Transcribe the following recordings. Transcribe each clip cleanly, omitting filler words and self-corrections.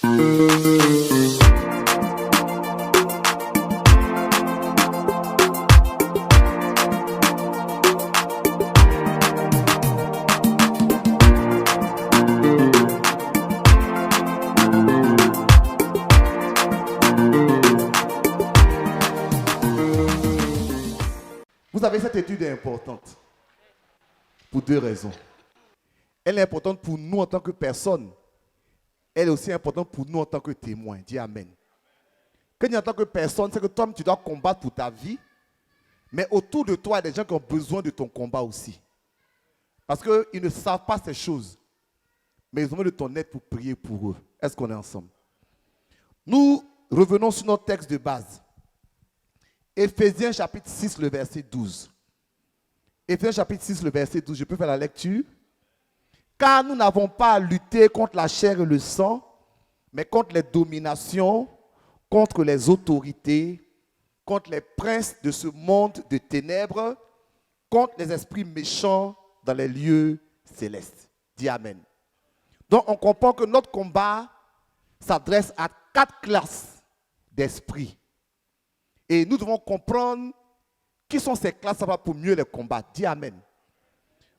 Vous savez, cette étude est importante pour deux raisons. Elle est importante pour nous en tant que personne. Elle est aussi importante pour nous en tant que témoins. Dis Amen. Quand en tant que personne, c'est que toi, tu dois combattre pour ta vie. Mais autour de toi, il y a des gens qui ont besoin de ton combat aussi. Parce qu'ils ne savent pas ces choses. Mais ils ont besoin de ton aide pour prier pour eux. Est-ce qu'on est ensemble? Nous revenons sur notre texte de base. Éphésiens chapitre 6, le verset 12. Éphésiens chapitre 6, le verset 12. Je peux faire la lecture? Car nous n'avons pas à lutter contre la chair et le sang, mais contre les dominations, contre les autorités, contre les princes de ce monde de ténèbres, contre les esprits méchants dans les lieux célestes. Dis Amen. Donc on comprend que notre combat s'adresse à 4 classes d'esprits. Et nous devons comprendre qui sont ces classes pour mieux les combattre. Dis Amen.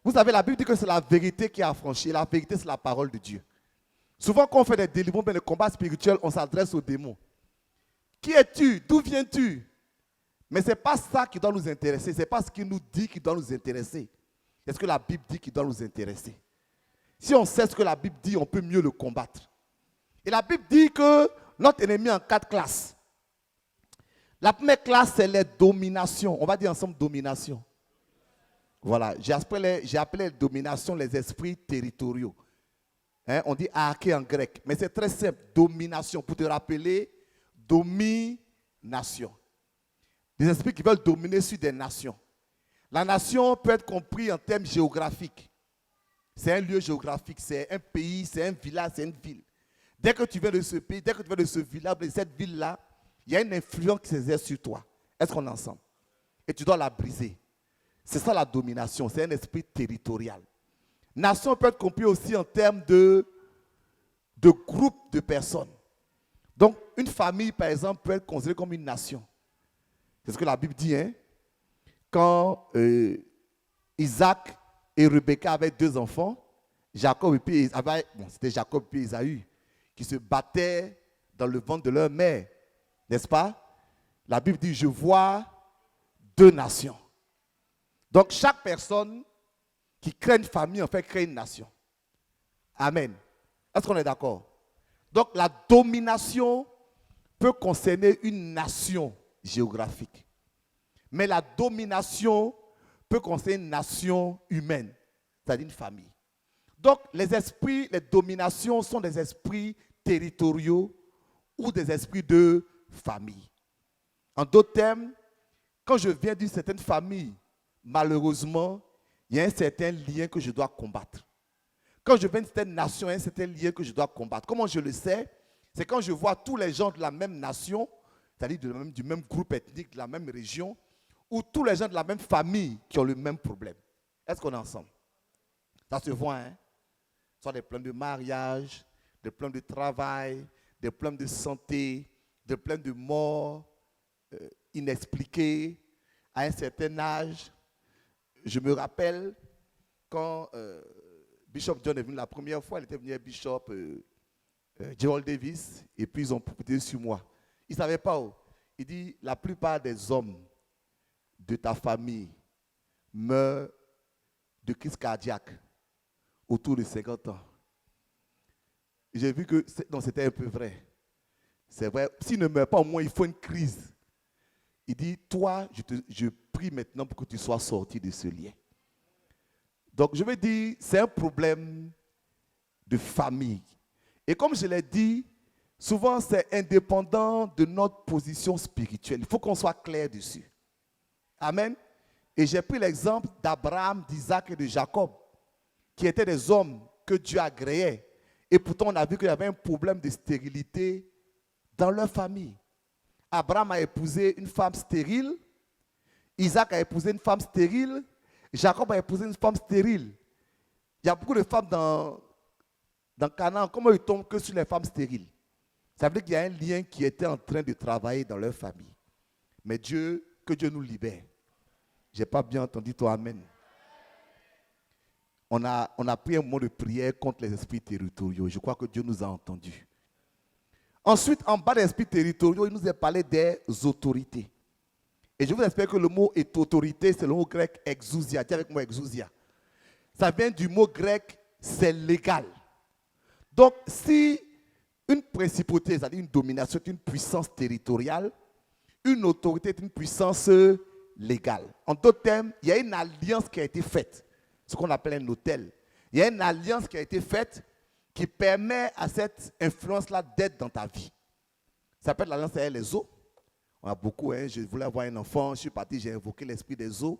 Vous savez, la Bible dit que c'est la vérité qui est affranchie. La vérité, c'est la parole de Dieu. Souvent, quand on fait des délivrances, des combats spirituels, on s'adresse aux démons. Qui es-tu? D'où viens-tu? Mais ce n'est pas ça qui doit nous intéresser. Ce n'est pas ce qu'il nous dit qui doit nous intéresser. C'est ce que la Bible dit qui doit nous intéresser. Si on sait ce que la Bible dit, on peut mieux le combattre. Et la Bible dit que notre ennemi est en 4 classes. La première classe, c'est les dominations. On va dire ensemble domination. Voilà, j'ai appelé domination les esprits territoriaux. Hein, on dit arché en grec. Mais c'est très simple, domination. Pour te rappeler, domination. Des esprits qui veulent dominer sur des nations. La nation peut être comprise en termes géographiques. C'est un lieu géographique, c'est un pays, c'est un village, c'est une ville. Dès que tu viens de ce pays, dès que tu viens de ce village, de cette ville-là, il y a une influence qui s'exerce sur toi. Est-ce qu'on est ensemble? Et tu dois la briser. C'est ça la domination, c'est un esprit territorial. Nation peut être compris aussi en termes de groupe de personnes. Donc, une famille, par exemple, peut être considérée comme une nation. C'est ce que la Bible dit. Hein? Quand Isaac et Rebecca avaient 2 enfants, c'était Jacob et Ésaü, qui se battaient dans le ventre de leur mère. N'est-ce pas? La Bible dit, je vois 2 nations. Donc, chaque personne qui crée une famille, en fait, crée une nation. Amen. Est-ce qu'on est d'accord? Donc, la domination peut concerner une nation géographique. Mais la domination peut concerner une nation humaine, c'est-à-dire une famille. Donc, les esprits, les dominations sont des esprits territoriaux ou des esprits de famille. En d'autres termes, quand je viens d'une certaine famille, malheureusement, il y a un certain lien que je dois combattre. Quand je viens d'une certaine nation, il y a un certain lien que je dois combattre. Comment je le sais? C'est quand je vois tous les gens de la même nation, c'est-à-dire du même groupe ethnique, de la même région, ou tous les gens de la même famille qui ont le même problème. Est-ce qu'on est ensemble? Ça se voit, hein? Soit des problèmes de mariage, des problèmes de travail, des problèmes de santé, des problèmes de mort inexpliqués à un certain âge. Je me rappelle quand Bishop John est venu la première fois, il était venu avec Bishop Gerald Davis, et puis ils ont propulsé sur moi. Ils ne savaient pas où. Il dit, la plupart des hommes de ta famille meurent de crise cardiaque autour de 50 ans. J'ai vu que c'était un peu vrai. C'est vrai. S'il ne meurt pas, au moins il faut une crise. Il dit, toi, je prie maintenant pour que tu sois sorti de ce lien. Donc, je veux dire, c'est un problème de famille. Et comme je l'ai dit, souvent c'est indépendant de notre position spirituelle. Il faut qu'on soit clair dessus. Amen. Et j'ai pris l'exemple d'Abraham, d'Isaac et de Jacob, qui étaient des hommes que Dieu agréait. Et pourtant, on a vu qu'il y avait un problème de stérilité dans leur famille. Abraham a épousé une femme stérile, Isaac a épousé une femme stérile, Jacob a épousé une femme stérile. Il y a beaucoup de femmes dans Canaan, comment ils tombent que sur les femmes stériles? Ça veut dire qu'il y a un lien qui était en train de travailler dans leur famille. Mais que Dieu nous libère. Je n'ai pas bien entendu toi, amen. On a pris un moment de prière contre les esprits territoriaux. Je crois que Dieu nous a entendus. Ensuite, en bas des esprits territoriaux, il nous a parlé des autorités. Et je vous explique que le mot est autorité, c'est le mot grec exousia. Dis avec moi exousia. Ça vient du mot grec, c'est légal. Donc, si une principauté, c'est-à-dire une domination, est une puissance territoriale, une autorité est une puissance légale. En d'autres termes, il y a une alliance qui a été faite, ce qu'on appelle un autel. Il y a une alliance qui a été faite qui permet à cette influence-là d'être dans ta vie. Ça s'appelle l'alliance avec les eaux. On a beaucoup, je voulais avoir un enfant, je suis parti, j'ai invoqué l'esprit des eaux.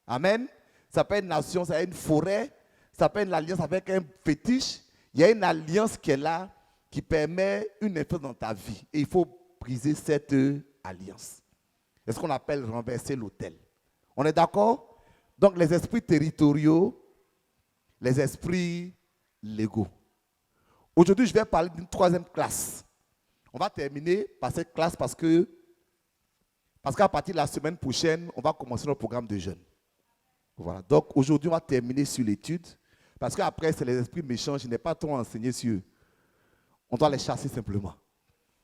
Amen. Ça s'appelle une nation, ça s'appelle une forêt, ça s'appelle une alliance avec un fétiche. Il y a une alliance qui est là, qui permet une influence dans ta vie. Et il faut briser cette alliance. C'est ce qu'on appelle renverser l'autel. On est d'accord? Donc les esprits territoriaux, les esprits légaux. Aujourd'hui, je vais parler d'une troisième classe. On va terminer par cette classe parce qu'à partir de la semaine prochaine, on va commencer notre programme de jeûne. Voilà. Donc aujourd'hui, on va terminer sur l'étude parce qu'après, c'est les esprits méchants. Je n'ai pas trop enseigné sur eux. On doit les chasser simplement.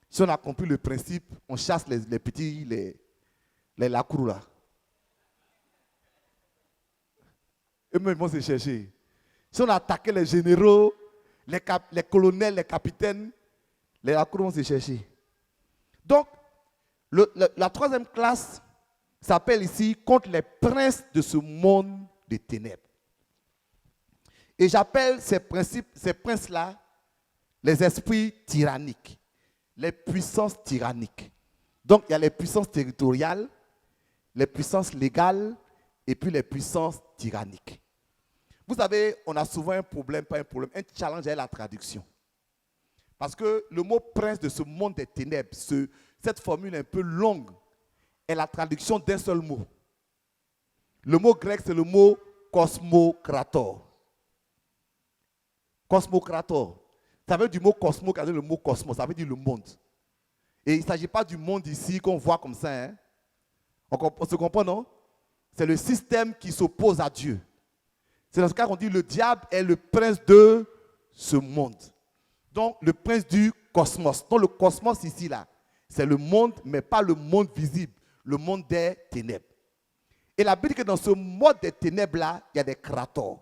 Si on a compris le principe, on chasse les petits, les lacrous là. Eux-mêmes vont se chercher. Si on a attaqué les généraux, les colonels, les capitaines, les lacrous vont se chercher. Donc, la troisième classe s'appelle ici contre les princes de ce monde des ténèbres. Et j'appelle ces princes-là, les esprits tyranniques, les puissances tyranniques. Donc, il y a les puissances territoriales, les puissances légales et puis les puissances tyranniques. Vous savez, on a souvent un problème, pas un problème, un challenge avec la traduction. Parce que le mot prince de ce monde des ténèbres, cette formule un peu longue, est la traduction d'un seul mot. Le mot grec, c'est le mot cosmokrator. Cosmokrator. Ça veut dire du mot cosmo, qui veut dire le mot cosmos, ça veut dire le monde. Et il ne s'agit pas du monde ici qu'on voit comme ça. Hein? On se comprend, non? C'est le système qui s'oppose à Dieu. C'est dans ce cas qu'on dit le diable est le prince de ce monde. Donc, le prince du cosmos. Donc, le cosmos ici, là, c'est le monde, mais pas le monde visible, le monde des ténèbres. Et la Bible dit que dans ce monde des ténèbres-là, il y a des krators.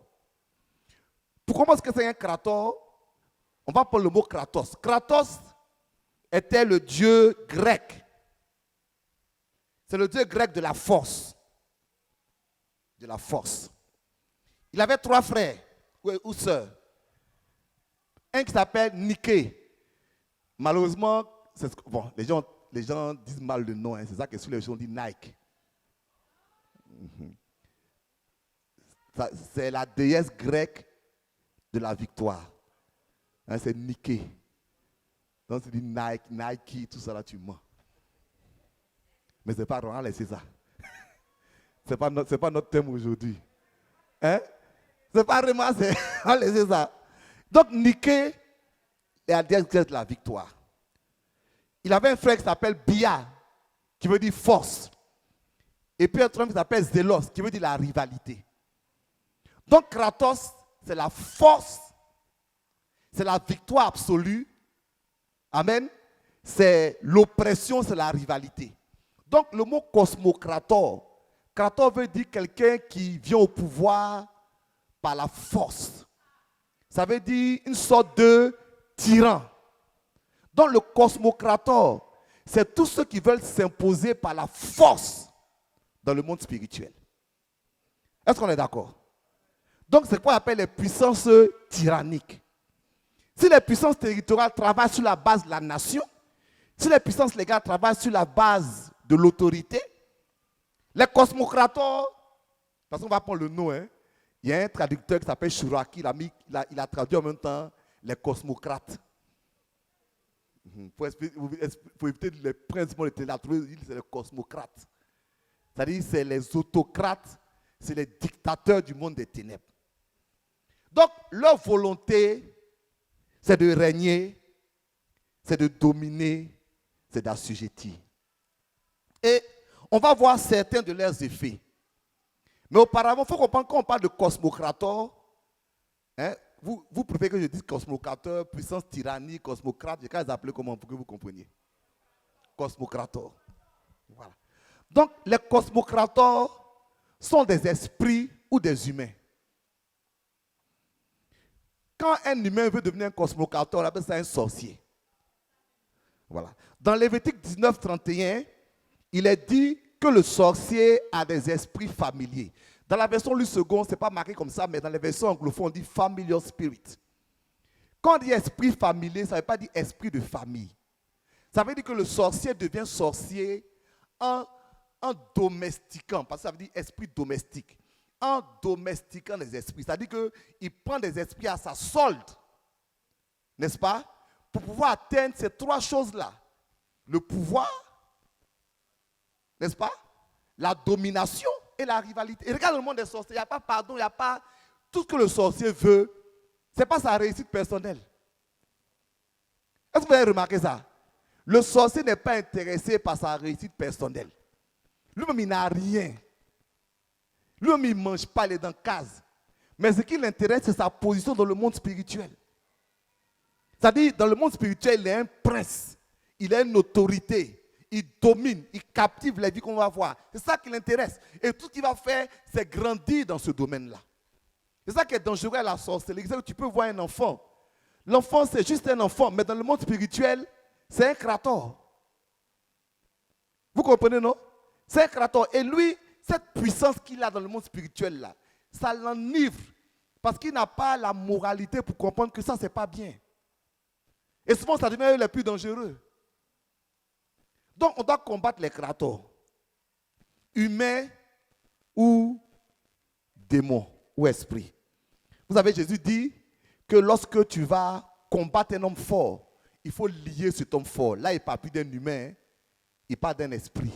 Pour comprendre ce que c'est un krator, on va prendre le mot Kratos. Kratos était le dieu grec. C'est le dieu grec de la force. De la force. Il avait 3 frères ou sœurs. Un qui s'appelle Niké. Malheureusement, bon, les gens disent mal le nom. Hein, c'est ça que sur les gens disent Nike. C'est la déesse grecque de la victoire. Hein, c'est Niké. Donc tu dis Nike, tout ça là, tu mens. Mais ce n'est pas vraiment laisser ça. Ce n'est pas notre thème aujourd'hui. Hein? Ce n'est pas vraiment, on laisser ça. Donc Niké est la déesse de la victoire. Il avait un frère qui s'appelle Bia, qui veut dire force. Et puis un autre qui s'appelle Zélos, qui veut dire la rivalité. Donc Kratos, c'est la force, c'est la victoire absolue. Amen. C'est l'oppression, c'est la rivalité. Donc le mot cosmokrator, krator veut dire quelqu'un qui vient au pouvoir par la force. Ça veut dire une sorte de tyran. Donc le cosmokrator, c'est tous ceux qui veulent s'imposer par la force dans le monde spirituel. Est-ce qu'on est d'accord? Donc c'est quoi on appelle les puissances tyranniques. Si les puissances territoriales travaillent sur la base de la nation, si les puissances légales travaillent sur la base de l'autorité, les cosmocrators, parce qu'on va prendre le nom, hein, il y a un traducteur qui s'appelle Chouraki, il a traduit en même temps les cosmocrates. Pour éviter les princes de ténèbres, c'est les cosmocrates. C'est-à-dire c'est les autocrates, c'est les dictateurs du monde des ténèbres. Donc leur volonté, c'est de régner, c'est de dominer, c'est d'assujettir. Et on va voir certains de leurs effets. Mais auparavant, il faut comprendre quand on parle de cosmocrator, hein, vous préférez que je dise cosmocrator, puissance tyrannique, cosmocrate, j'ai qu'à les appeler comment pour que vous compreniez. Cosmocrator. Voilà. Donc, les cosmocrators sont des esprits ou des humains. Quand un humain veut devenir un cosmocrator, on appelle ça un sorcier. Voilà. Dans Lévitique 19, 31, il est dit que le sorcier a des esprits familiers. Dans la version Louis II, ce n'est pas marqué comme ça, mais dans les versions anglophones, on dit familiar spirit. Quand on dit esprit familier, ça ne veut pas dire esprit de famille. Ça veut dire que le sorcier devient sorcier en domestiquant, parce que ça veut dire esprit domestique. En domestiquant les esprits. C'est-à-dire qu'il prend des esprits à sa solde. N'est-ce pas? Pour pouvoir atteindre ces trois choses-là. Le pouvoir, n'est-ce pas? La domination et la rivalité. Et regarde le monde des sorciers, il n'y a pas pardon, il n'y a pas... Tout ce que le sorcier veut, ce n'est pas sa réussite personnelle. Est-ce que vous avez remarqué ça? Le sorcier n'est pas intéressé par sa réussite personnelle. Lui-même, il n'a rien. Lui-même, il ne mange pas, il est dans case. Mais ce qui l'intéresse, c'est sa position dans le monde spirituel. C'est-à-dire, dans le monde spirituel, il est un prince. Il a une autorité. Il domine, il captive les vies qu'on va voir. C'est ça qui l'intéresse. Et tout ce qu'il va faire, c'est grandir dans ce domaine-là. C'est ça qui est dangereux à la sorcellerie. Tu peux voir un enfant. L'enfant, c'est juste un enfant. Mais dans le monde spirituel, c'est un krator. Vous comprenez, non? C'est un krator. Et lui, cette puissance qu'il a dans le monde spirituel, là, ça l'enivre. Parce qu'il n'a pas la moralité pour comprendre que ça, ce n'est pas bien. Et souvent, ça devient les plus dangereux. Donc, on doit combattre les krators. Humains ou démons ou esprits. Vous savez, Jésus dit que lorsque tu vas combattre un homme fort, il faut lier cet homme fort. Là, il ne parle plus d'un humain, il parle d'un esprit.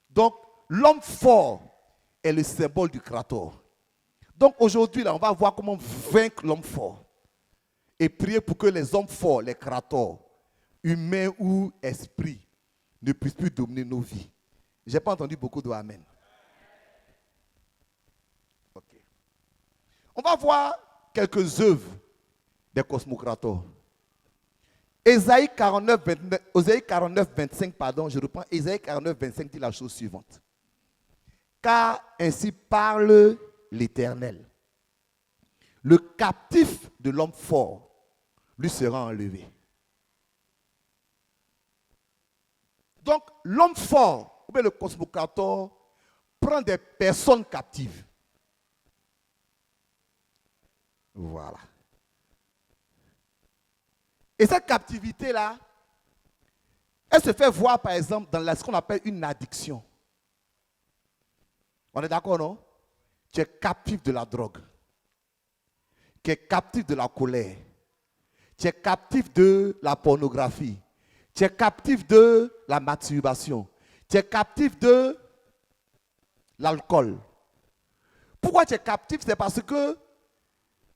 Donc, l'homme fort est le symbole du krator. Donc, aujourd'hui, là, on va voir comment vaincre l'homme fort. Et prier pour que les hommes forts, les krators, humains ou esprits, ne puissent plus dominer nos vies. Je n'ai pas entendu beaucoup de amen. Okay. On va voir quelques œuvres des cosmocrators. Ésaïe 49, 25, pardon, je reprends. Ésaïe 49, 25 dit la chose suivante. Car ainsi parle l'Éternel. Le captif de l'homme fort lui sera enlevé. Donc, l'homme fort, ou bien le cosmocrator, prend des personnes captives. Voilà. Et cette captivité-là, elle se fait voir, par exemple, dans ce qu'on appelle une addiction. On est d'accord, non? Tu es captif de la drogue. Tu es captif de la colère. Tu es captif de la pornographie. Tu es captif de la masturbation. Tu es captif de l'alcool. Pourquoi tu es captif? C'est parce que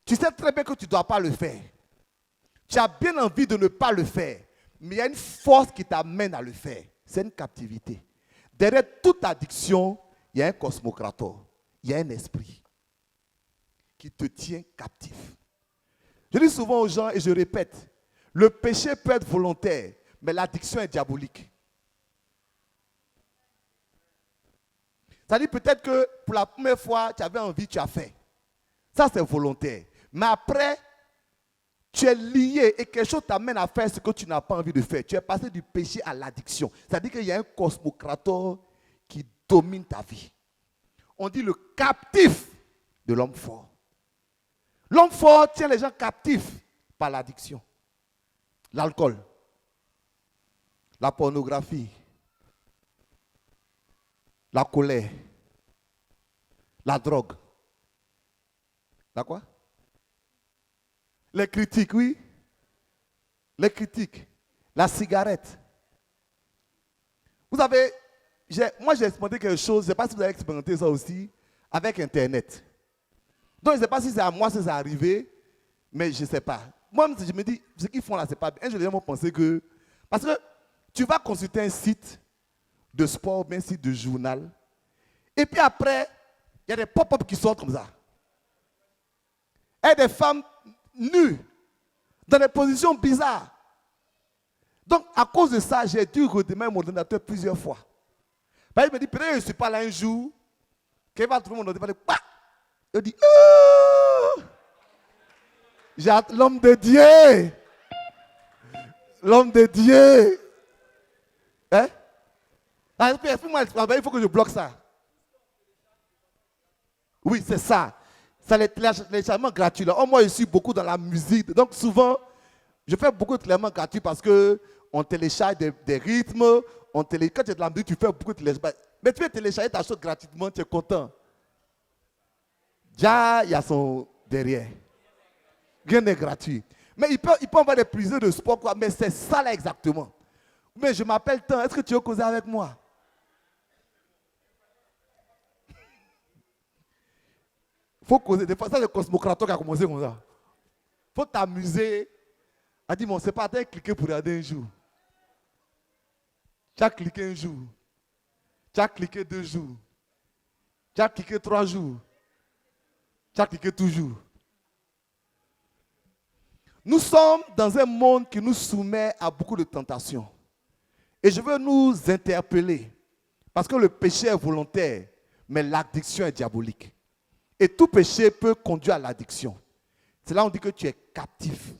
tu sais très bien que tu ne dois pas le faire. Tu as bien envie de ne pas le faire. Mais il y a une force qui t'amène à le faire. C'est une captivité. Derrière toute addiction, il y a un cosmocrator. Il y a un esprit qui te tient captif. Je dis souvent aux gens et je répète, le péché peut être volontaire, mais l'addiction est diabolique. C'est-à-dire peut-être que pour la première fois, tu avais envie, tu as fait. Ça, c'est volontaire. Mais après, tu es lié et quelque chose t'amène à faire ce que tu n'as pas envie de faire. Tu es passé du péché à l'addiction. C'est-à-dire qu'il y a un cosmocrator qui domine ta vie. On dit le captif de l'homme fort. L'homme fort tient les gens captifs par l'addiction. L'alcool, la pornographie, la colère, la drogue. La quoi? Les critiques, oui. Les critiques. La cigarette. Vous savez, moi j'ai expérimenté quelque chose, je ne sais pas si vous avez expérimenté ça aussi, avec Internet. Donc je ne sais pas si c'est à moi que c'est arrivé, mais je ne sais pas. moi, je me dis, ce qu'ils font là, c'est pas bien. Je vais penser que, parce que tu vas consulter un site de sport, un site de journal, et puis après, il y a des pop-up qui sortent comme ça. Et des femmes nues, dans des positions bizarres. Donc, à cause de ça, j'ai dû redémarrer mon ordinateur plusieurs fois. Il me dit, peut-être que je ne suis pas là un jour, qu'il va trouver mon ordinateur, il dit, oh! J'ai l'homme de Dieu. L'homme de Dieu. Hein? Il faut que je bloque ça. Oui, c'est ça. C'est les téléchargements gratuits. Là. Moi, je suis beaucoup dans la musique. Donc, souvent, je fais beaucoup de téléchargements gratuits parce qu'on télécharge des rythmes. Quand tu es de la musique, tu fais beaucoup de téléchargements. Mais tu veux télécharger ta chose gratuitement, tu es content. Déjà, il y a son derrière. Rien n'est gratuit. Mais il peut avoir des prisonniers de sport, quoi. Mais c'est ça là exactement. Mais je m'appelle tant. Est-ce que tu veux causer avec moi? Il faut causer. Des fois, c'est le Cosmocrator qui a commencé comme ça. Il faut t'amuser. Elle dit, bon, c'est pas à cliquer pour regarder un jour. Tu as cliqué un jour. Tu as cliqué 2 jours. Tu as cliqué 3 jours. Tu as cliqué toujours. Nous sommes dans un monde qui nous soumet à beaucoup de tentations. Et je veux nous interpeller. Parce que le péché est volontaire, mais l'addiction est diabolique. Et tout péché peut conduire à l'addiction. C'est là où on dit que tu es captif.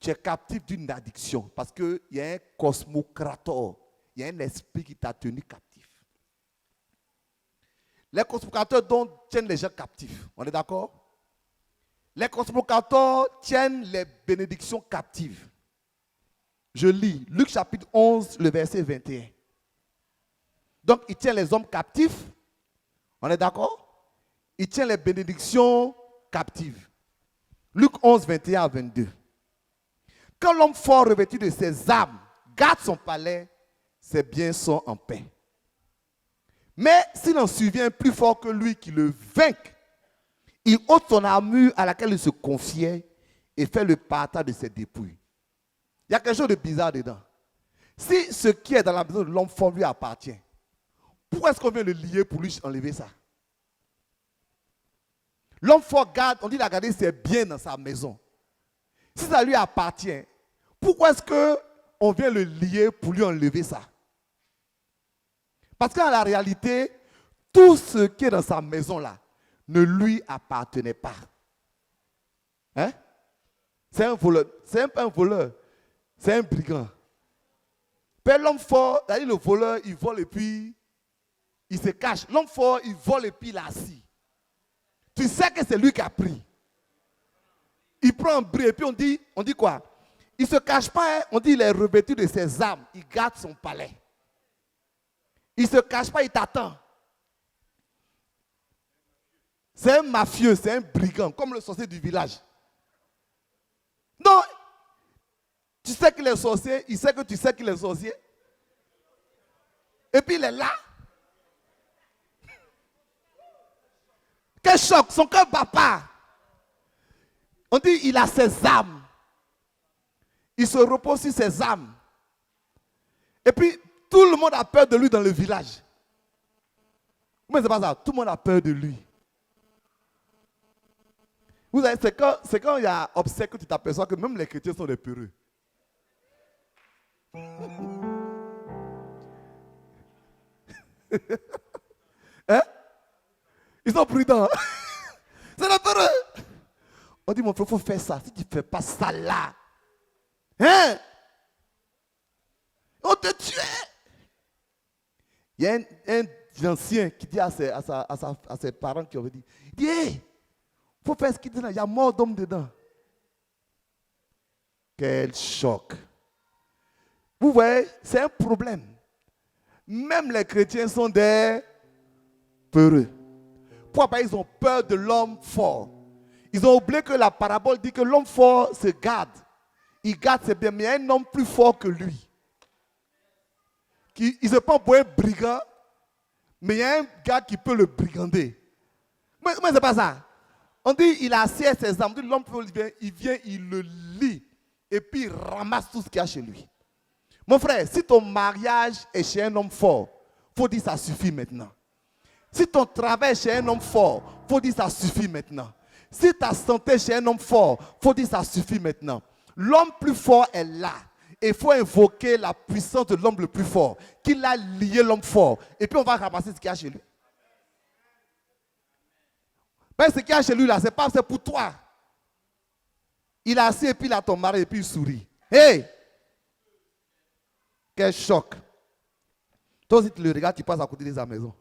Tu es captif d'une addiction. Parce qu'il y a un cosmocrator. Il y a un esprit qui t'a tenu captif. Les cosmocrators tiennent les gens captifs. On est d'accord? Les cosmocrators tiennent les bénédictions captives. Je lis Luc chapitre 11, le verset 21. Donc, il tient les hommes captifs. On est d'accord? Il tient les bénédictions captives. Luc 11, 21 à 22. Quand l'homme fort revêtu de ses armes garde son palais, ses biens sont en paix. Mais s'il en survient plus fort que lui qui le vainque, il ôte son armure à laquelle il se confiait et fait le partage de ses dépouilles. Il y a quelque chose de bizarre dedans. Si ce qui est dans la maison de l'homme fort lui appartient, pourquoi est-ce qu'on vient le lier pour lui enlever ça? L'homme fort garde, on dit il a gardé ses biens dans sa maison. Si ça lui appartient, pourquoi est-ce qu'on vient le lier pour lui enlever ça? Parce qu'en la réalité, tout ce qui est dans sa maison là ne lui appartenait pas. Hein? C'est un voleur. C'est un voleur. C'est un brigand. Mais l'homme fort, c'est-à-dire le voleur, il vole et puis il se cache. L'homme fort, il vole et puis il est assis. Tu sais que c'est lui qui a pris. Il prend un bris et puis on dit quoi? Il ne se cache pas, hein? On dit il est revêtu de ses armes. Il garde son palais. Il ne se cache pas, il t'attend. C'est un mafieux, c'est un brigand, comme le sorcier du village. Non, tu sais qu'il est sorcier, il sait que tu sais qu'il est sorcier. Et puis il est là. Quel choc, son cœur bat pas. On dit il a ses âmes. Il se repose sur ses âmes. Et puis tout le monde a peur de lui dans le village. Mais c'est pas ça, tout le monde a peur de lui. Vous savez, c'est quand il y a obsèque que tu t'aperçois que même les chrétiens sont des peureux. Hein? Ils sont prudents. C'est des peureux. On dit, mon frère, il faut faire ça. Si tu ne fais pas ça là, hein? On te tue. Il y a un ancien qui dit à ses parents qui ont dit, hey, il faut faire ce qu'il dit là, il y a mort d'homme dedans. Quel choc. Vous voyez, c'est un problème. Même les chrétiens sont des peureux. Pourquoi? Ils ont peur de l'homme fort. Ils ont oublié que la parabole dit que l'homme fort se garde. Il garde ses biens, mais il y a un homme plus fort que lui. Il se prend pour un brigand, mais il y a un gars qui peut le brigander. Mais c'est pas ça. On dit il a assis ses armes. L'homme il vient, il le lit. et puis il ramasse tout ce qu'il y a chez lui. Mon frère, si ton mariage est chez un homme fort, il faut dire ça suffit maintenant. Si ton travail est chez un homme fort, il faut dire ça suffit maintenant. Si ta santé est chez un homme fort, il faut dire ça suffit maintenant. L'homme plus fort est là. Et il faut invoquer la puissance de l'homme le plus fort, qu'il a lié l'homme fort. Et puis on va ramasser ce qu'il y a chez lui. Mais ce qu'il y a chez lui là, c'est pour toi. Il a assis et puis il a ton mari et puis il sourit. Hey! Quel choc. Toi aussi tu le regardes, tu passes à côté de sa maison.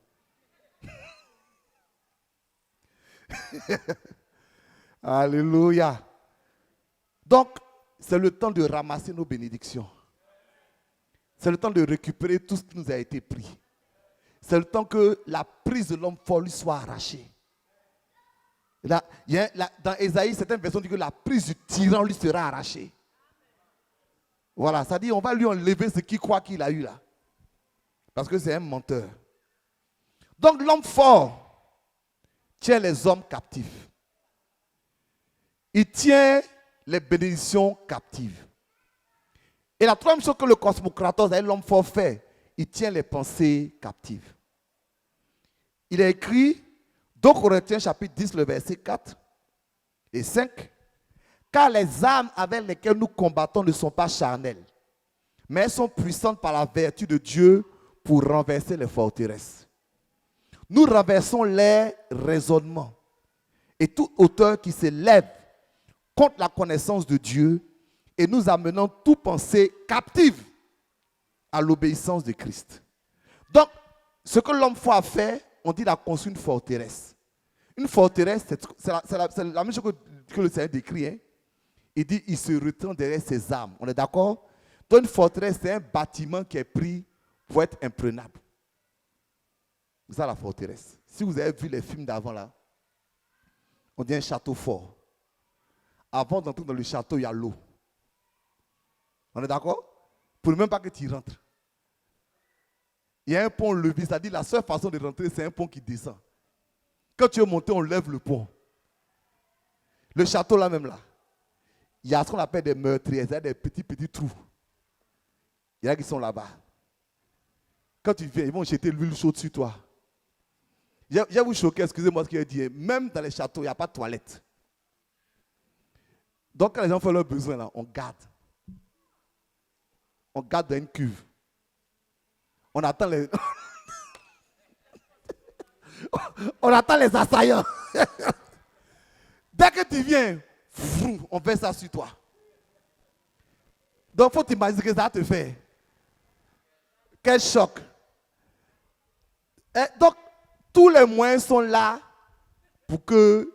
Alléluia. Donc, c'est le temps de ramasser nos bénédictions. C'est le temps de récupérer tout ce qui nous a été pris. C'est le temps que la prise de l'homme fort lui soit arrachée. Là, dans Ésaïe, certaines versions disent que la prise du tyran lui sera arrachée. Voilà, ça dit on va lui enlever ce qu'il croit qu'il a eu là. Parce que c'est un menteur. Donc l'homme fort tient les hommes captifs. Il tient les bénédictions captives. Et la troisième chose que le cosmocratos, l'homme fort, fait, il tient les pensées captives. Il a écrit, 2 Corinthiens chapitre 10, le verset 4 et 5, « Car les armes avec lesquelles nous combattons ne sont pas charnelles, mais elles sont puissantes par la vertu de Dieu pour renverser les forteresses. Nous renversons les raisonnements et toute hauteur qui s'élève contre la connaissance de Dieu et nous amenons toute pensée captive à l'obéissance de Christ. » Donc, ce que l'homme fort a fait, on dit qu'il a construit une forteresse. Une forteresse, c'est la même chose que le Seigneur décrit. Hein? Il dit il se retient derrière ses armes. On est d'accord? Donc, une forteresse, c'est un bâtiment qui est pris pour être imprenable. C'est ça la forteresse. Si vous avez vu les films d'avant là, on dit un château fort. Avant d'entrer dans le château, il y a l'eau. On est d'accord? Pour ne même pas que tu rentres. Il y a un pont levé, c'est-à-dire la seule façon de rentrer, c'est un pont qui descend. Quand tu veux monter, on lève le pont. Le château là même là, il y a ce qu'on appelle des meurtriers, c'est-à-dire des petits trous. Il y en a qui sont là-bas. Quand tu viens, ils vont jeter l'huile chaude sur toi. Je vais vous choquer, excusez-moi ce que je dis. Même dans les châteaux, il n'y a pas de toilette. Donc quand les gens font leurs besoins là, on garde. On garde dans une cuve. On attend les... on attend les assaillants. Dès que tu viens, on fait ça sur toi. Donc il faut t'imaginer que ça te fait. Quel choc. Et donc, tous les moyens sont là pour que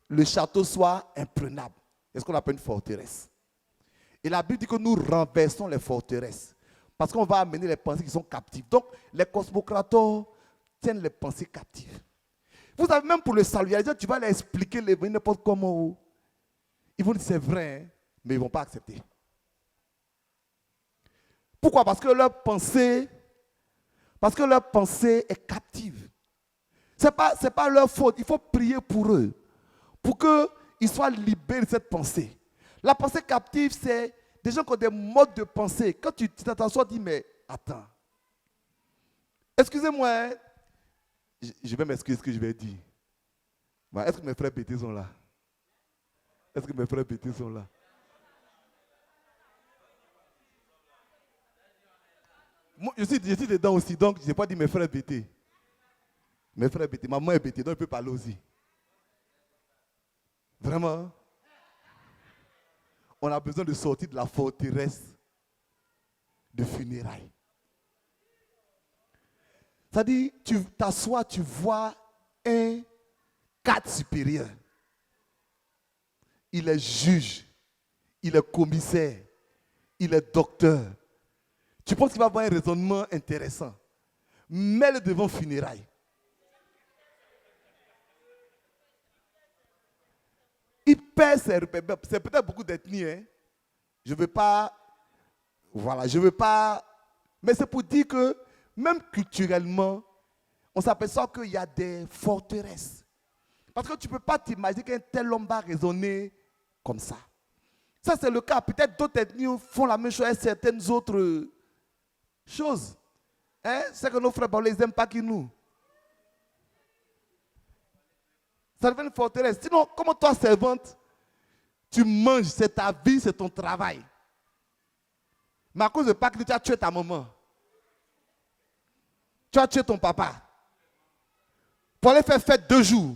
le château soit imprenable. C'est ce qu'on appelle une forteresse. Et la Bible dit que nous renversons les forteresses. Parce qu'on va amener les pensées qui sont captives. Donc, les cosmocratos tiennent les pensées captives. Vous savez, même pour le salut, tu vas leur expliquer l'évangile n'importe comment. Ils vont dire c'est vrai, hein, mais ils ne vont pas accepter. Pourquoi? Parce que leur pensée est captive. Ce n'est pas leur faute. Il faut prier pour eux. Pour qu'ils soient libérés de cette pensée. La pensée captive, c'est des gens qui ont des modes de pensée. Quand tu t'assois, tu dis, mais attends. Excusez-moi, hein. Je vais m'excuser ce que je vais dire. Est-ce que mes frères pétés sont là? Est-ce que mes frères pétés sont là? Moi, je suis dedans aussi, donc je n'ai pas dit mes frères pétés. Mes frères pétés, maman est pétée, donc il peut parler aussi. Vraiment? On a besoin de sortir de la forteresse de funérailles. C'est-à-dire, tu t'assois, tu vois un cadre supérieur. Il est juge, il est commissaire, il est docteur. Tu penses qu'il va avoir un raisonnement intéressant. Mets-le devant funérailles. Il perd ses repères. C'est peut-être beaucoup d'ethnie. Hein? Je ne veux pas. Voilà, je ne veux pas. Mais c'est pour dire que, même culturellement, on s'aperçoit qu'il y a des forteresses. Parce que tu ne peux pas t'imaginer qu'un tel homme va raisonner comme ça. Ça, c'est le cas. Peut-être d'autres ethnies font la même chose et certaines autres choses. Hein? C'est que nos frères, on ne les aime pas qui nous. Ça devient une forteresse. Sinon, comment toi, servante, tu manges, c'est ta vie, c'est ton travail. Mais à cause de Pâques, tu as tué ta maman. Tu as tué ton papa. Pour aller faire fête 2 jours.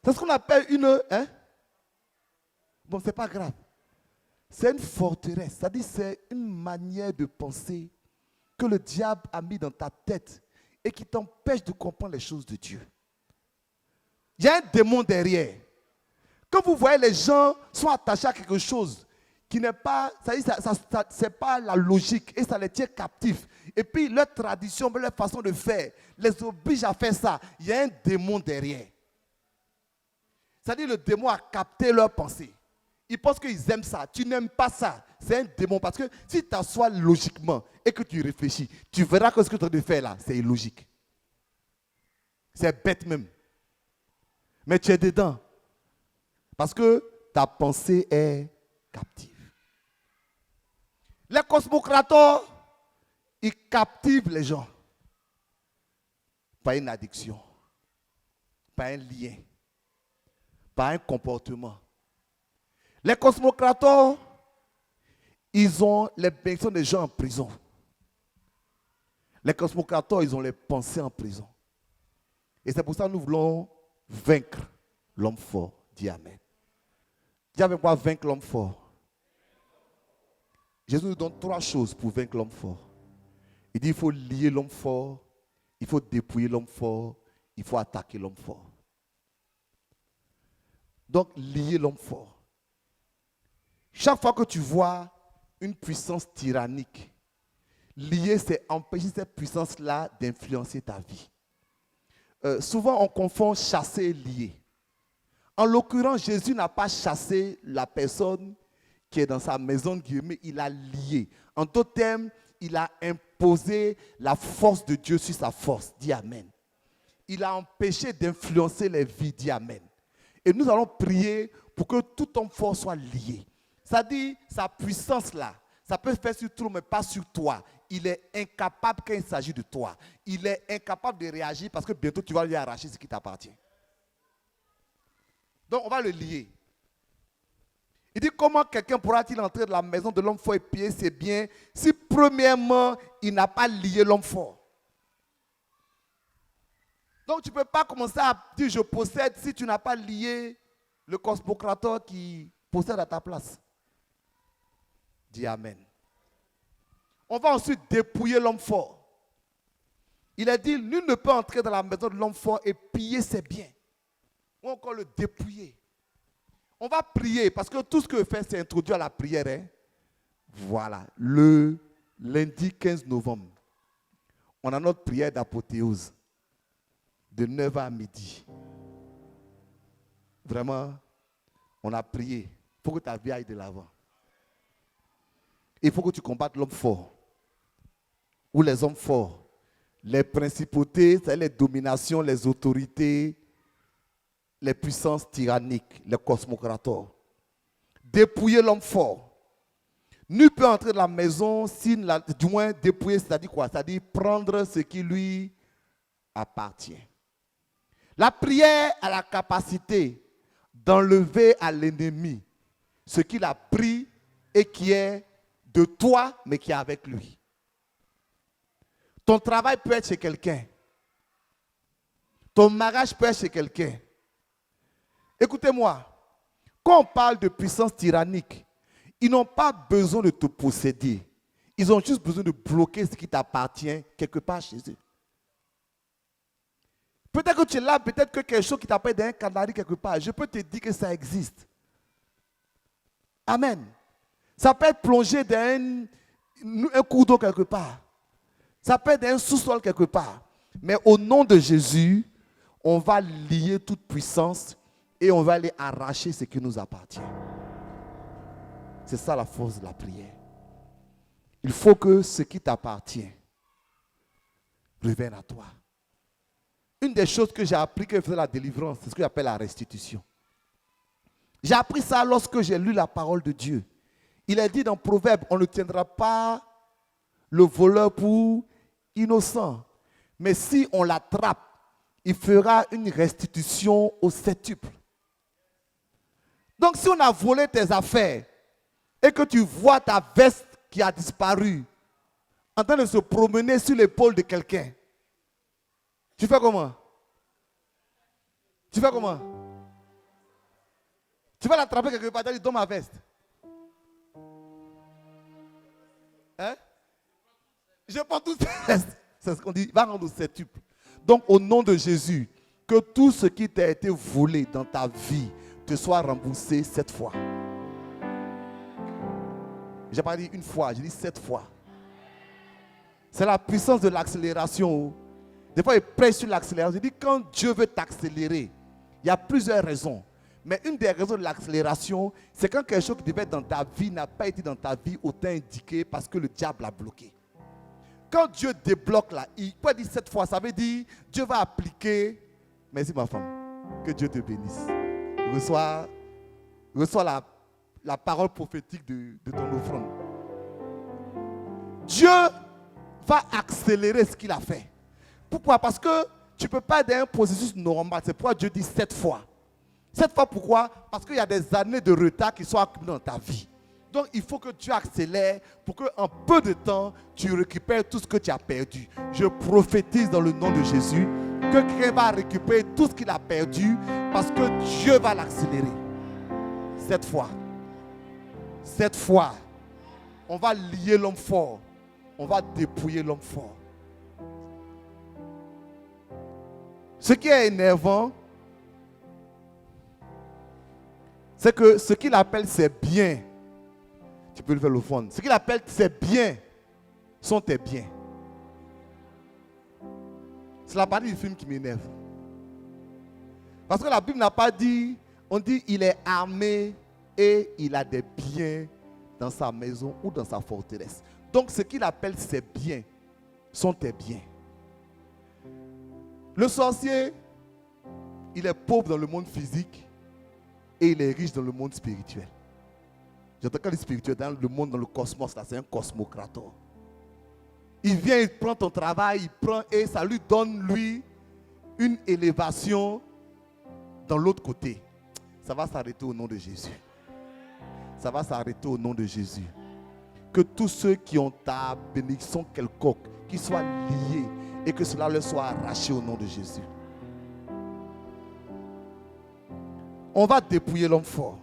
C'est ce qu'on appelle une... Hein? Bon, c'est pas grave. C'est une forteresse. C'est-à-dire c'est une manière de penser que le diable a mis dans ta tête et qui t'empêche de comprendre les choses de Dieu. Il y a un démon derrière. Quand vous voyez les gens sont attachés à quelque chose qui n'est pas, c'est pas la logique et ça les tient captifs. Et puis leur tradition, leur façon de faire les oblige à faire ça. Il y a un démon derrière. C'est-à-dire le démon a capté leur pensée. Ils pensent qu'ils aiment ça. Tu n'aimes pas ça. C'est un démon. Parce que si tu t'assois logiquement et que tu réfléchis, tu verras que ce que tu as de faire là, c'est illogique. C'est bête même. Mais tu es dedans. Parce que ta pensée est captive. Les cosmocrators, ils captivent les gens. Par une addiction. Par un lien. Par un comportement. Les cosmocrators, ils ont les bénédictions des gens en prison. Les cosmocrators, ils ont les pensées en prison. Et c'est pour ça que nous voulons vaincre l'homme fort. Dis Amen. Dis avec moi, vaincre l'homme fort. Jésus nous donne 3 choses pour vaincre l'homme fort. Il dit il faut lier l'homme fort, il faut dépouiller l'homme fort, il faut attaquer l'homme fort. Donc, lier l'homme fort. Chaque fois que tu vois une puissance tyrannique, lier, c'est empêcher cette puissance-là d'influencer ta vie. Souvent, on confond chasser et lier. En l'occurrence, Jésus n'a pas chassé la personne qui est dans sa maison, mais il a lié. En d'autres termes, il a imposé la force de Dieu sur sa force. Dis Amen. Il a empêché d'influencer les vies. Dis Amen. Et nous allons prier pour que tout homme fort soit lié. C'est-à-dire, sa puissance-là, ça peut se faire sur tout, mais pas sur toi. Il est incapable quand il s'agit de toi. Il est incapable de réagir parce que bientôt tu vas lui arracher ce qui t'appartient. Donc, on va le lier. Il dit, comment quelqu'un pourra-t-il entrer dans la maison de l'homme fort et piller ses biens si, premièrement, il n'a pas lié l'homme fort? Donc, tu ne peux pas commencer à dire, je possède, si tu n'as pas lié le cosmocrateur qui possède à ta place. Dis Amen. On va ensuite dépouiller l'homme fort. Il a dit, nul ne peut entrer dans la maison de l'homme fort et piller ses biens. Ou encore le dépouiller. On va prier, parce que tout ce que je fais, c'est introduire à la prière. Hein? Voilà, le lundi 15 novembre, on a notre prière d'apothéose, de 9h à midi. Vraiment, on a prié. Il faut que ta vie aille de l'avant. Il faut que tu combattes l'homme fort. Ou les hommes forts. Les principautés, les dominations, les autorités, les puissances tyranniques, les cosmocrators. Dépouiller l'homme fort. Nul peut entrer dans la maison du moins dépouiller, c'est-à-dire quoi? C'est-à-dire prendre ce qui lui appartient. La prière a la capacité d'enlever à l'ennemi ce qu'il a pris et qui est de toi, mais qui est avec lui. Ton travail peut être chez quelqu'un. Ton mariage peut être chez quelqu'un. Écoutez-moi, quand on parle de puissance tyrannique, ils n'ont pas besoin de te posséder. Ils ont juste besoin de bloquer ce qui t'appartient quelque part chez eux. Peut-être que tu es là, peut-être que quelque chose qui t'appelle d'un canari quelque part. Je peux te dire que ça existe. Amen. Ça peut être plongé dans un cours d'eau quelque part. Ça peut être dans un sous-sol quelque part. Mais au nom de Jésus, on va lier toute puissance et on va aller arracher ce qui nous appartient. C'est ça la force de la prière. Il faut que ce qui t'appartient revienne à toi. Une des choses que j'ai appris quand je faisais la délivrance, c'est ce que j'appelle la restitution. J'ai appris ça lorsque j'ai lu la parole de Dieu. Il est dit dans Proverbe, on ne tiendra pas le voleur pour innocent. Mais si on l'attrape, il fera une restitution au septuple. Donc si on a volé tes affaires et que tu vois ta veste qui a disparu en train de se promener sur l'épaule de quelqu'un, tu fais comment? Tu fais comment? Tu vas l'attraper quelque part, tu dis, donne ma veste. Hein? Je prends tout cette veste. C'est ce qu'on dit, va rendre au septuple. Donc au nom de Jésus, que tout ce qui t'a été volé dans ta vie te soit remboursé 7 fois. Je n'ai pas dit une fois, j'ai dit 7 fois. C'est la puissance de l'accélération. Des fois, il prêche sur l'accélération. Je dis, quand Dieu veut t'accélérer, il y a plusieurs raisons. Mais une des raisons de l'accélération, c'est quand quelque chose qui devait être dans ta vie n'a pas été dans ta vie au temps indiqué parce que le diable l'a bloqué. Quand Dieu débloque là, il peut dire 7 fois, ça veut dire Dieu va appliquer. Merci ma femme, que Dieu te bénisse. Reçois la parole prophétique de ton offrande. Dieu va accélérer ce qu'il a fait. Pourquoi? Parce que tu ne peux pas être dans un processus normal. C'est pourquoi Dieu dit 7 fois. 7 fois pourquoi? Parce qu'il y a des années de retard qui sont accumulées dans ta vie. Donc il faut que Dieu accélère pour qu'en peu de temps, tu récupères tout ce que tu as perdu. Je prophétise dans le nom de Jésus que quelqu'un va récupérer tout ce qu'il a perdu parce que Dieu va l'accélérer. 7 fois. 7 fois. On va lier l'homme fort. On va dépouiller l'homme fort. Ce qui est énervant, c'est que ce qu'il appelle ses biens, tu peux le faire le fond. Ce qu'il appelle ses biens sont tes biens. C'est la partie du film qui m'énerve. Parce que la Bible n'a pas dit, on dit il est armé et il a des biens dans sa maison ou dans sa forteresse. Donc ce qu'il appelle ses biens sont tes biens. Le sorcier, il est pauvre dans le monde physique et il est riche dans le monde spirituel. J'entends quand il est spirituel, dans le monde, dans le cosmos, là, c'est un cosmocrator. Il vient, il prend ton travail, il prend et ça lui donne, lui, une élévation dans l'autre côté. Ça va s'arrêter au nom de Jésus. Ça va s'arrêter au nom de Jésus. Que tous ceux qui ont ta bénédiction quelconque, qu'ils soient liés et que cela leur soit arraché au nom de Jésus. On va dépouiller l'homme fort.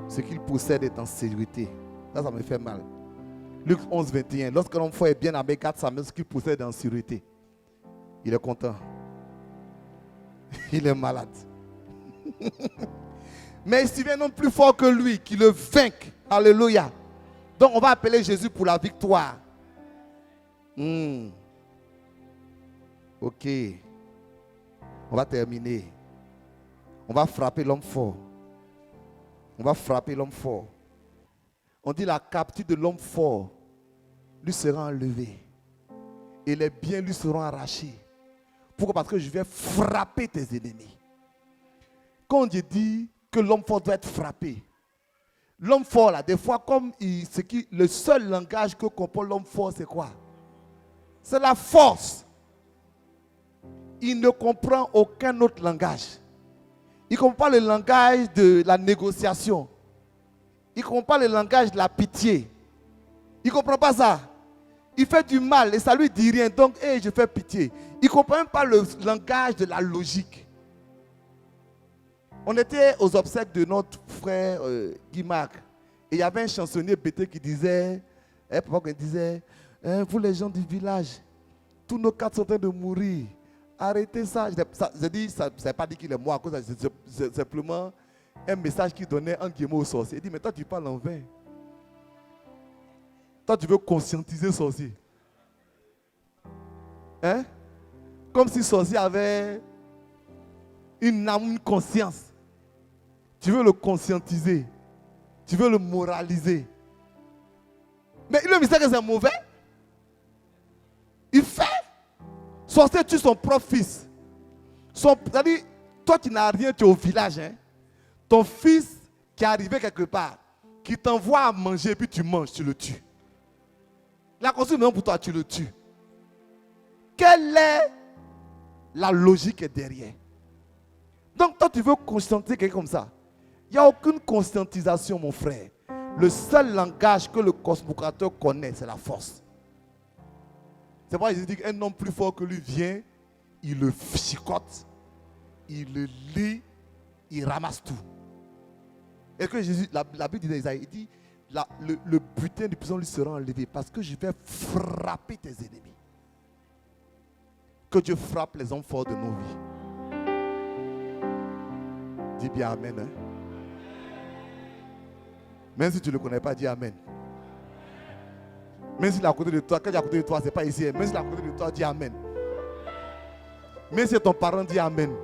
Ce qu'il possède est en sécurité. Ça me fait mal. Luc 11, 21. Lorsque l'homme fort est bien armé, garde sa main, ce qu'il possède est en sécurité. Il est content. Il est malade. Mais il s'y vient non plus fort que lui, qui le vainque. Alléluia. Donc on va appeler Jésus pour la victoire. Ok. On va terminer. On va frapper l'homme fort. On va frapper l'homme fort. On dit la capture de l'homme fort lui sera enlevée. Et les biens lui seront arrachés. Pourquoi? Parce que je vais frapper tes ennemis. Quand Dieu dit que l'homme fort doit être frappé, l'homme fort là, des fois, comme le seul langage que comprend l'homme fort, c'est quoi? C'est la force. Il ne comprend aucun autre langage. Il ne comprend pas le langage de la négociation. Il ne comprend pas le langage de la pitié. Il ne comprend pas ça. Il fait du mal et ça ne lui dit rien. Donc, je fais pitié. Il ne comprend même pas le langage de la logique. On était aux obsèques de notre frère Guy Marc. Et il y avait un chansonnier bêté qui disait, papa qui disait, vous les gens du village, tous nos quatre sont en train de mourir. Arrêtez ça. J'ai dit, ça ne veut pas dire qu'il est mort à cause de ça. C'est simplement un message qu'il donnait en guillemets au sorcier. Il dit, mais toi tu parles en vain. Toi tu veux conscientiser le sorcier. Hein? Comme si le sorcier avait une âme, une conscience. Tu veux le conscientiser. Tu veux le moraliser. Mais le mystère que c'est mauvais. Il fait. Sorcier tue son propre fils. C'est-à-dire, toi qui n'as rien, tu es au village. Hein? Ton fils qui est arrivé quelque part, qui t'envoie à manger, puis tu manges, tu le tues. Il a construit une maison pour toi, tu le tues. Quelle est la logique derrière? Donc, toi, tu veux conscientiser quelqu'un comme ça. Il n'y a aucune conscientisation, mon frère. Le seul langage que le cosmocrateur connaît, c'est la force. C'est pourquoi Jésus dit qu'un homme plus fort que lui vient, il le chicote, il le lit, il ramasse tout. Et que Jésus, la Bible dit d'Isaïe, il dit, le butin du prison lui sera enlevé parce que je vais frapper tes ennemis. Que Dieu frappe les hommes forts de nos vies. Dis bien Amen. Hein? Même si tu ne le connais pas, dis Amen. Même si il est à côté de toi, quand il est à côté de toi, ce n'est pas ici. Même si il est à côté de toi, dis Amen. Même si c'est ton parent, dis Amen.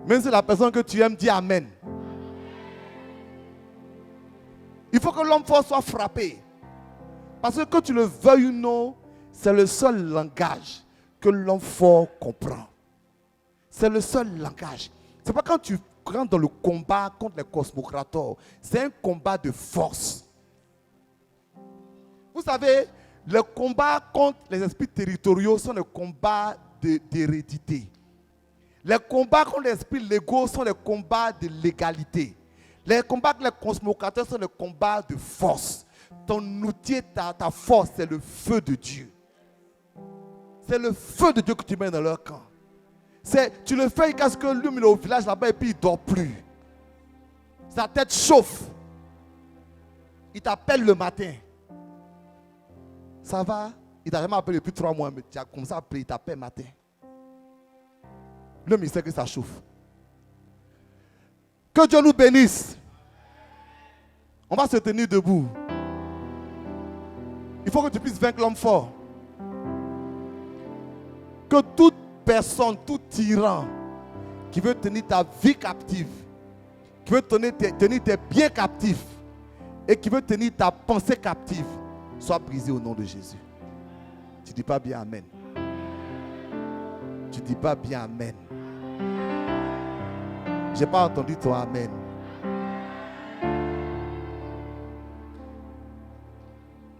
Même si la personne que tu aimes, dis Amen. Il faut que l'homme fort soit frappé. Parce que tu le veuilles ou non, c'est le seul langage que l'homme fort comprend. C'est le seul langage. C'est pas quand tu rentres dans le combat contre les cosmocrators, c'est un combat de force. Vous savez, les combats contre les esprits territoriaux sont des combats d'hérédité. Les combats contre les esprits légaux sont des combats de légalité. Les combats contre les cosmocrateurs sont des combats de force. Ton outil, ta force, c'est le feu de Dieu. C'est le feu de Dieu que tu mets dans leur camp. Tu le fais jusqu'à ce que lui, il est au village là-bas et puis il ne dort plus. Sa tête chauffe. Il t'appelle le matin. Ça va? Il t'a jamais appelé depuis 3 mois, mais tu as commencé à appeler, il t'appelle le matin. L'homme, il sait que ça chauffe. Que Dieu nous bénisse. On va se tenir debout. Il faut que tu puisses vaincre l'homme fort. Que toute personne, tout tyran qui veut tenir ta vie captive, qui veut tenir tes biens captifs et qui veut tenir ta pensée captive, soit brisé au nom de Jésus. Tu ne dis pas bien Amen. Tu ne dis pas bien Amen. Je n'ai pas entendu ton Amen.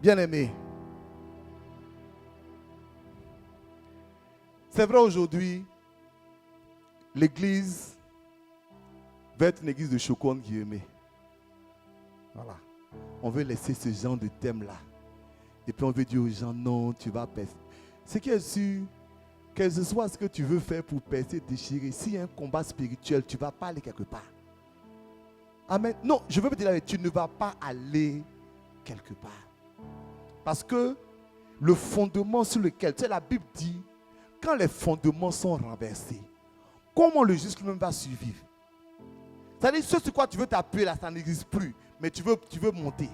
Bien-aimé, c'est vrai aujourd'hui, l'église va être une église de chocolat qui aimait. Voilà. On veut laisser ce genre de thème-là. Et puis on veut dire aux gens, non, tu vas percer. Ce qui est sûr, que ce soit ce que tu veux faire pour percer, déchirer, s'il y a un combat spirituel, tu ne vas pas aller quelque part. Amen. Non, je veux te dire, tu ne vas pas aller quelque part. Parce que le fondement sur lequel, tu sais, la Bible dit, quand les fondements sont renversés, comment le juste lui-même va survivre? C'est-à-dire, ce sur quoi tu veux t'appuyer là, ça n'existe plus, mais tu veux monter.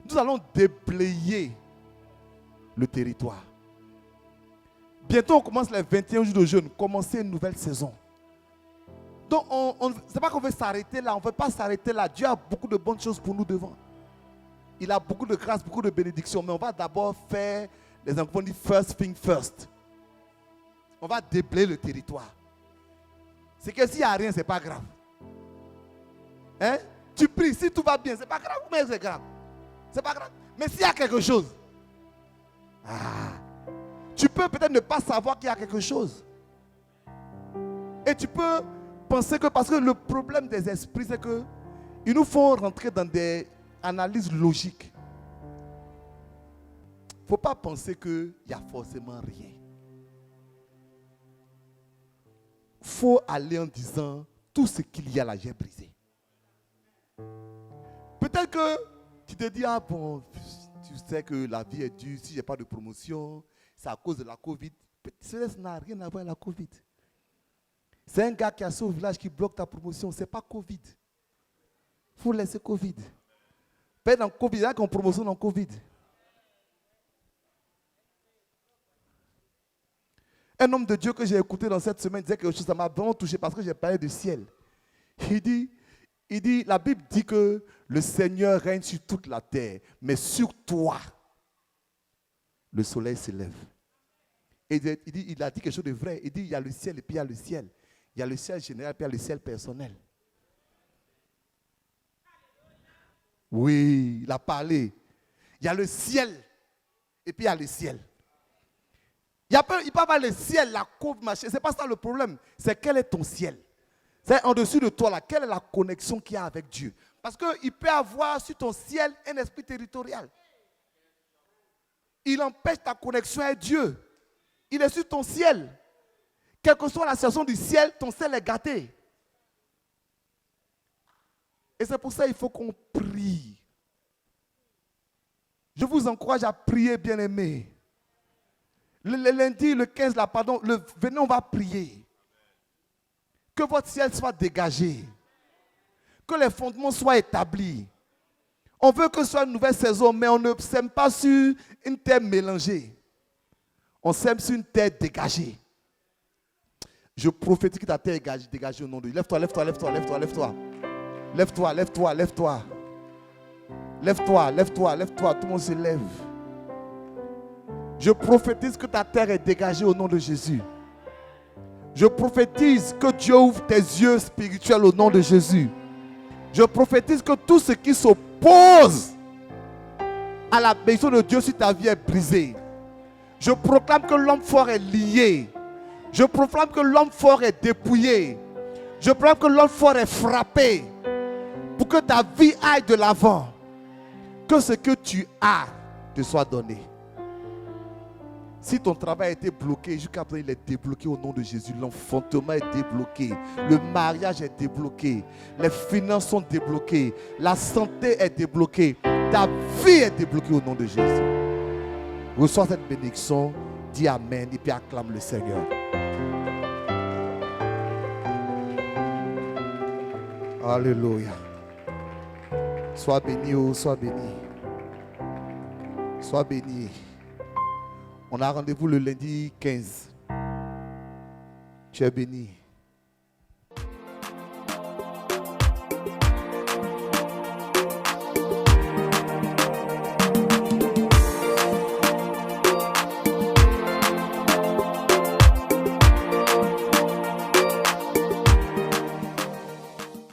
Nous allons déblayer le territoire. Bientôt, on commence les 21 jours de jeûne, commencer une nouvelle saison. Donc, ce n'est pas qu'on veut s'arrêter là, on ne veut pas s'arrêter là. Dieu a beaucoup de bonnes choses pour nous devant. Il a beaucoup de grâce, beaucoup de bénédictions, mais on va d'abord faire, les Anglais disent first thing first. On va déblayer le territoire. C'est que s'il n'y a rien, ce n'est pas grave. Hein? Tu pries, si tout va bien, ce n'est pas grave, mais c'est grave. C'est pas grave. Mais s'il y a quelque chose, tu peux peut-être ne pas savoir qu'il y a quelque chose. Et tu peux penser que, parce que le problème des esprits, c'est que ils nous font rentrer dans des analyses logiques. Il ne faut pas penser qu'il y a forcément rien. Il faut aller en disant, tout ce qu'il y a là, j'ai brisé. Peut-être que tu te dis, ah bon, tu sais que la vie est dure, si je n'ai pas de promotion, c'est à cause de la Covid. Ça n'a rien à voir avec la Covid. C'est un gars qui a au village qui bloque ta promotion, ce n'est pas Covid. Il faut laisser Covid. Pas dans Covid, il y a qu'on promotion dans Covid. Un homme de Dieu que j'ai écouté dans cette semaine disait quelque chose, ça m'a vraiment touché parce que j'ai parlé du ciel. Il dit, la Bible dit que le Seigneur règne sur toute la terre, mais sur toi, le soleil se lève. Et il a dit quelque chose de vrai. Il dit, il y a le ciel et puis il y a le ciel. Il y a le ciel général et puis il y a le ciel personnel. Oui, il a parlé. Il y a le ciel et puis il y a le ciel. Il peut y avoir le ciel, la coupe, machin. Ce n'est pas ça le problème. C'est quel est ton ciel. C'est en dessus de toi, là, quelle est la connexion qu'il y a avec Dieu. Parce qu'il peut y avoir sur ton ciel un esprit territorial. Il empêche ta connexion avec Dieu. Il est sur ton ciel. Quelle que soit la situation du ciel, ton ciel est gâté. Et c'est pour ça qu'il faut qu'on prie. Je vous encourage à prier, bien-aimés. Le lundi, le 15, là, pardon, venez, on va prier. Que votre ciel soit dégagé. Que les fondements soient établis. On veut que ce soit une nouvelle saison, mais on ne sème pas sur une terre mélangée. On sème sur une terre dégagée. Je prophétise que ta terre est dégagée au nom de Dieu. Lève-toi, lève-toi, lève-toi, lève-toi, lève-toi. Lève-toi, lève-toi, lève-toi. Lève-toi, lève-toi, lève-toi. Tout le monde se lève. Je prophétise que ta terre est dégagée au nom de Jésus. Je prophétise que Dieu ouvre tes yeux spirituels au nom de Jésus. Je prophétise que tout ce qui s'oppose à la bénédiction de Dieu sur ta vie est brisé. Je proclame que l'homme fort est lié. Je proclame que l'homme fort est dépouillé. Je proclame que l'homme fort est frappé. Pour que ta vie aille de l'avant. Que ce que tu as te soit donné. Si ton travail a été bloqué, jusqu'à présent il est débloqué au nom de Jésus. L'enfantement est débloqué. Le mariage est débloqué. Les finances sont débloquées. La santé est débloquée. Ta vie est débloquée au nom de Jésus. Reçois cette bénédiction. Dis Amen et puis acclame le Seigneur. Alléluia. Sois béni, oh, sois béni. Sois béni. On a rendez-vous le lundi 15. Tu es béni.